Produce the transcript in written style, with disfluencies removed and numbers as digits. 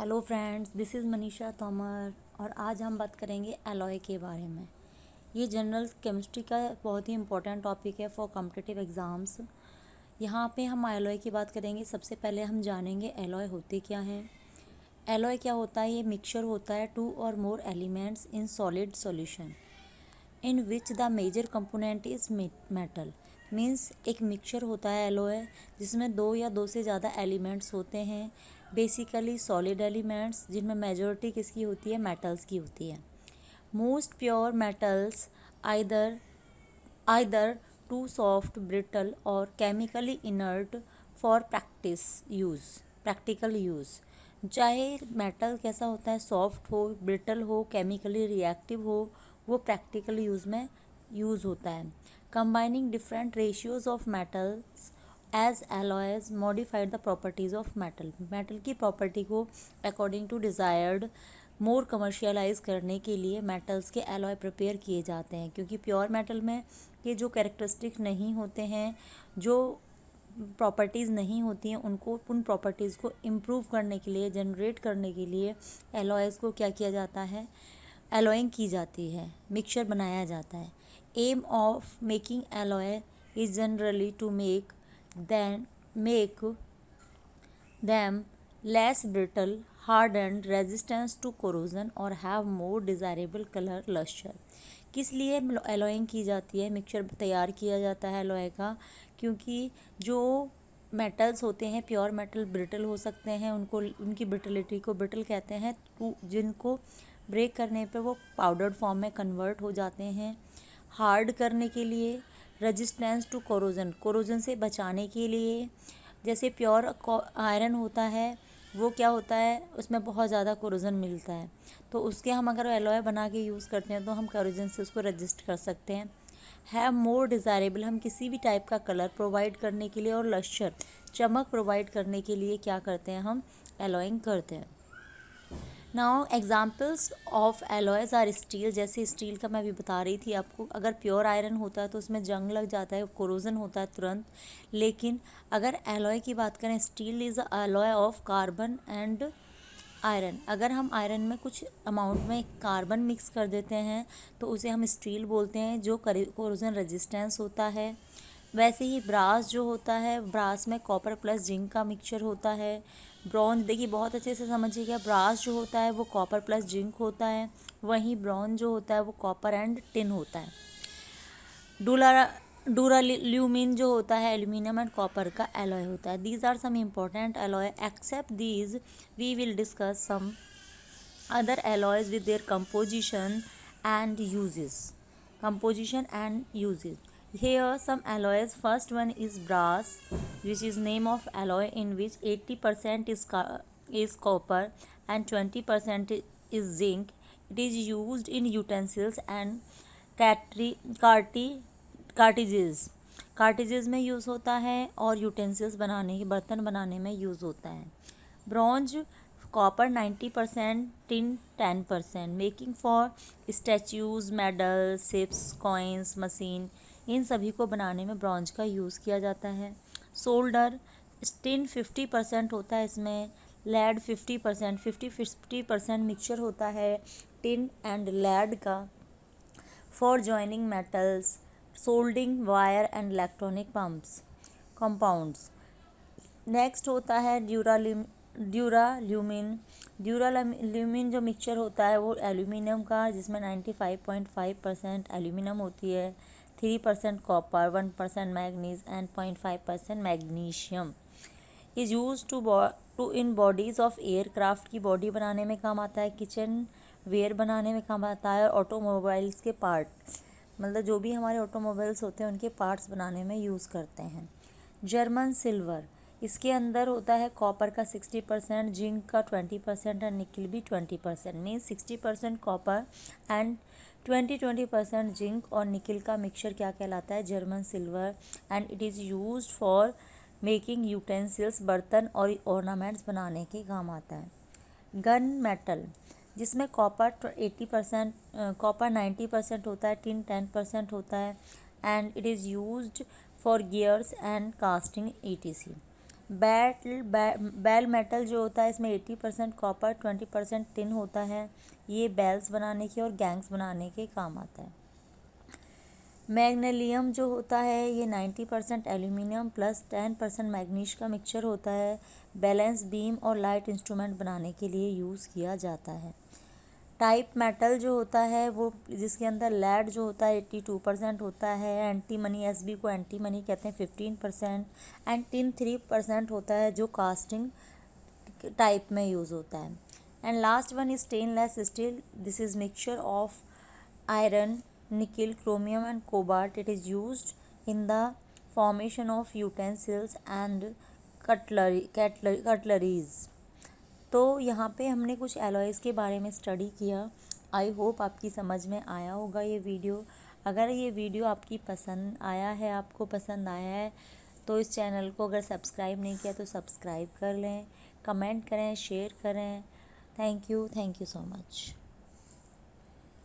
Hello friends, this is Manisha Tomar और आज हम बात करेंगे एलॉय के बारे में। ये जनरल केमिस्ट्री का बहुत ही इम्पोर्टेंट टॉपिक है फॉर कॉम्पिटिटिव एग्ज़ाम्स। यहाँ पे हम एलॉय की बात करेंगे। सबसे पहले हम जानेंगे एलॉय होते क्या हैं। एलॉय क्या होता है? ये मिक्सचर होता है टू और more elements in solid solution in which the major component is metal. Means एक मिक्सचर होता है एलॉय जिसमें दो या दो से ज़्यादा एलिमेंट्स होते हैं, बेसिकली सॉलिड एलिमेंट्स, जिनमें मेजॉरिटी किसकी होती है? मेटल्स की होती है। Most pure metals either either too soft, brittle और chemically inert for practical use. चाहे मेटल कैसा होता है, सॉफ्ट हो, ब्रिटल हो, केमिकली रिएक्टिव हो, वो प्रैक्टिकल यूज़ में यूज़ होता है। Combining different ratios of metals as alloys modified the properties of metal. Metal की प्रॉपर्टी को according to desired more commercialise करने के लिए मेटल्स के एलॉय प्रिपेयर किए जाते हैं, क्योंकि प्योर मेटल में के जो कैरेक्टरिस्टिक नहीं होते हैं, जो प्रॉपर्टीज़ नहीं होती हैं, उन प्रॉपर्टीज़ को इम्प्रूव करने के लिए, जनरेट करने के लिए एलॉयज़ को क्या किया जाता है? एलॉइंग की जाती है, मिक्सचर बनाया जाता है। Aim of making alloy is generally to make them less brittle, hardened, resistance to corrosion और have more desirable color luster। किस लिए एलॉइंग की जाती है, मिक्सचर तैयार किया जाता है एलॉय का? क्योंकि जो मेटल्स होते हैं, प्योर मेटल ब्रिटल हो सकते हैं, उनकी ब्रिटलिटी को ब्रिटल कहते हैं, जिनको ब्रेक करने पे वो पाउडर्ड फॉर्म में कन्वर्ट हो जाते हैं। हार्ड करने के लिए, रेजिस्टेंस टू कोरोजन से बचाने के लिए। जैसे प्योर आयरन होता है, वो क्या होता है, उसमें बहुत ज़्यादा कोरोजन मिलता है, तो उसके हम अगर एलॉय बना के यूज़ करते हैं तो हम कोरोजन से उसको रजिस्ट कर सकते हैं। हैव मोर डिज़ायरेबल, हम किसी भी टाइप का कलर प्रोवाइड करने के लिए और लश्चर, चमक प्रोवाइड करने के लिए क्या करते हैं? हम एलॉइंग करते हैं। Now examples of alloys are steel. जैसे स्टील का मैं अभी बता रही थी आपको, अगर प्योर आयरन होता है तो उसमें जंग लग जाता है, कोरोजन होता है तुरंत। लेकिन अगर एलॉय की बात करें, steel is a alloy of carbon and iron. अगर हम आयरन में कुछ अमाउंट में कार्बन मिक्स कर देते हैं तो उसे हम स्टील बोलते हैं, जो कोरोजन रेजिस्टेंस होता है। वैसे ही ब्रास जो होता है, ब्रास में कॉपर प्लस जिंक का मिक्सचर होता है। ब्रॉन्ज, देखिए बहुत अच्छे से समझिएगा, ब्रास जो होता है वो कॉपर प्लस जिंक होता है, वहीं ब्रॉन्ज जो होता है वो कॉपर एंड टिन होता है। डूराल्यूमिन जो होता है एल्यूमिनियम एंड कॉपर का एलॉय होता है। These are some important alloy. Except these we will discuss some other alloys with their composition and uses. Here some alloys. First one is brass, which is name of alloy in which 80% is copper and 20% is zinc. It is used in utensils and कार्टिजेज में use होता है और utensils बनाने के, बर्तन बनाने में use होता है। Bronze, copper 90%, tin 10%। Making for statues, medal, ships, coins, machine, इन सभी को बनाने में ब्रॉन्ज का यूज़ किया जाता है। सोल्डर, टिन 50% होता है इसमें, लेड 50%, 50% मिक्सचर होता है टिन एंड लेड का। For joining metals, soldering wire and electronic pumps compounds. Next होता है ड्यूराल्यूमिन जो मिक्सचर होता है वो एल्यूमिनियम का, जिसमें 95.5% एल्यूमिनियम होती है, 3% copper, 1% manganese and 0.5% magnesium. Is use to in bodies of aircraft की बॉडी बनाने में काम आता है, किचन वेयर बनाने में काम आता है, और ऑटोमोबाइल्स के पार्ट, मतलब जो भी हमारे ऑटोमोबाइल्स होते हैं उनके पार्ट्स बनाने में यूज़ करते हैं। जर्मन सिल्वर, इसके अंदर होता है कॉपर का 60%, जिंक का 20% और निकल भी 20%। मीन्स 60% कॉपर एंड 20% जिंक और निकल का मिक्सचर क्या कहलाता है? German silver. And it is used for making utensils, बर्तन और ऑर्नामेंट्स बनाने के काम आता है। गन मेटल, जिसमें कॉपर 80%, कॉपर 90% होता है, टिन 10% होता है, and it is used for gears and casting etc. Bell metal जो होता है इसमें 80% कॉपर 20% टिन होता है। ये बेल्स बनाने के और गैंग्स बनाने के काम आता है। मैग्नीशियम जो होता है ये 90% एल्यूमिनियम प्लस 10% मैग्नीश का मिक्सचर होता है। बैलेंस बीम और लाइट इंस्ट्रूमेंट बनाने के लिए यूज़ किया जाता है। टाइप मेटल जो होता है वो जिसके अंदर लेड जो होता है 82% होता है। एंटीमनी एसबी को एंटीमनी कहते हैं 15%। एंड टिन 3% होता है जो कास्टिंग टाइप में यूज़ होता है। And last one is stainless steel. This is mixture of iron, nickel, chromium and cobalt. It is used in the formation of utensils and cutleries. तो यहाँ पे हमने कुछ एलॉयज़ के बारे में स्टडी किया। आई होप आपकी समझ में आया होगा ये वीडियो। अगर ये वीडियो आपकी पसंद आया है, आपको पसंद आया है, तो इस चैनल को अगर सब्सक्राइब नहीं किया तो सब्सक्राइब कर लें, कमेंट करें, शेयर करें। Thank you so much.